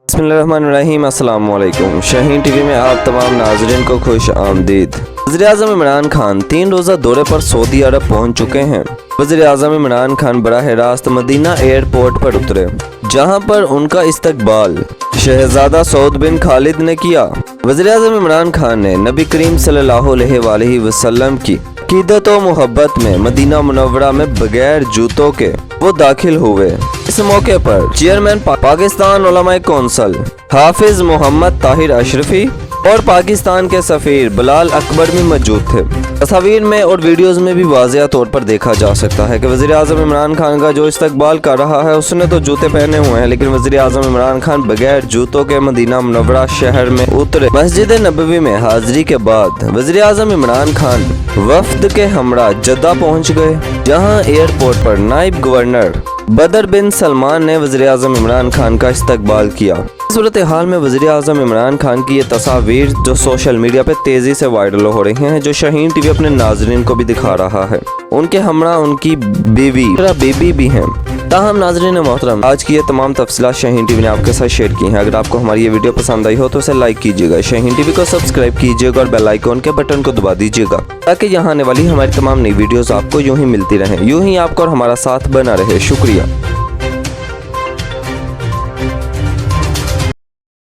बिस्मिल्लाहिर्रहमानिर्रहीम। अस्सलाम वालेकुम। शाहीन टीवी में आप तमाम नाजरीन को खुश आमदीद। वज़ीर-ए-आज़म इमरान खान 3 रोज़ा दौरे पर सऊदी अरब पहुंच चुके हैं। वज़ीर-ए-आज़म इमरान खान बराह रास्त मदीना एयरपोर्ट पर उतरे, जहां पर उनका इस्तकबाल शहजादा सऊद बिन खालिद ने किया। वज़ीर-ए-आज़म इमरान खान ने नबी करीम सल्लल्लाहु अलैहि वसल्लम की अक़ीदत व मोहब्बत में मदीना मुनव्वरा में बगैर जूतों के वो दाखिल हुए। इस मौके पर चेयरमैन पाकिस्तान उलमाए कौंसिल हाफिज मोहम्मद ताहिर अशरफी और पाकिस्तान के सफीर बिलाल अकबर भी मौजूद थे। तस्वीर में और वीडियोस में भी वाज़ेह तौर पर देखा जा सकता है कि वज़ीर-ए-आज़म इमरान खान का जो इस्तकबाल कर रहा है उसने तो जूते पहने हुए हैं, लेकिन वज़ीर-ए-आज़म इमरान खान बगैर जूतों के मदीना मुनव्वरा शहर में उतरे। मस्जिद नबवी में हाजिरी के बाद वज़ीर-ए-आज़म इमरान खान वफ्द के हमरा जद्दा पहुंच गए, जहां एयरपोर्ट पर नायब गवर्नर बदर बिन सलमान ने वज़ीर-ए-आज़म इमरान खान का इस्तकबाल किया। सूरत हाल में वज़ीर-ए-आज़म इमरान खान की ये तस्वीर जो सोशल मीडिया पे तेज़ी से वायरल हो रही हैं, जो शाहीन टीवी अपने नाज़रीन को भी दिखा रहा है। उनके हमरा उनकी बीवी भी हैं। ताहम नाज़रीन मोहतरम, आज की ये तमाम तफसीलात शाहीन टीवी ने आपके साथ शेयर की हैं। अगर आपको हमारी ये वीडियो पसंद आई हो तो उसे लाइक कीजिएगा, शाहीन टीवी को सब्सक्राइब कीजिएगा और बेल आइकन के बटन को दबा दीजिएगा, ताकि यहाँ आने वाली हमारी तमाम नई वीडियोस आपको यूं ही मिलती रहें, यूं ही आपको और हमारा साथ बना रहे। शुक्रिया।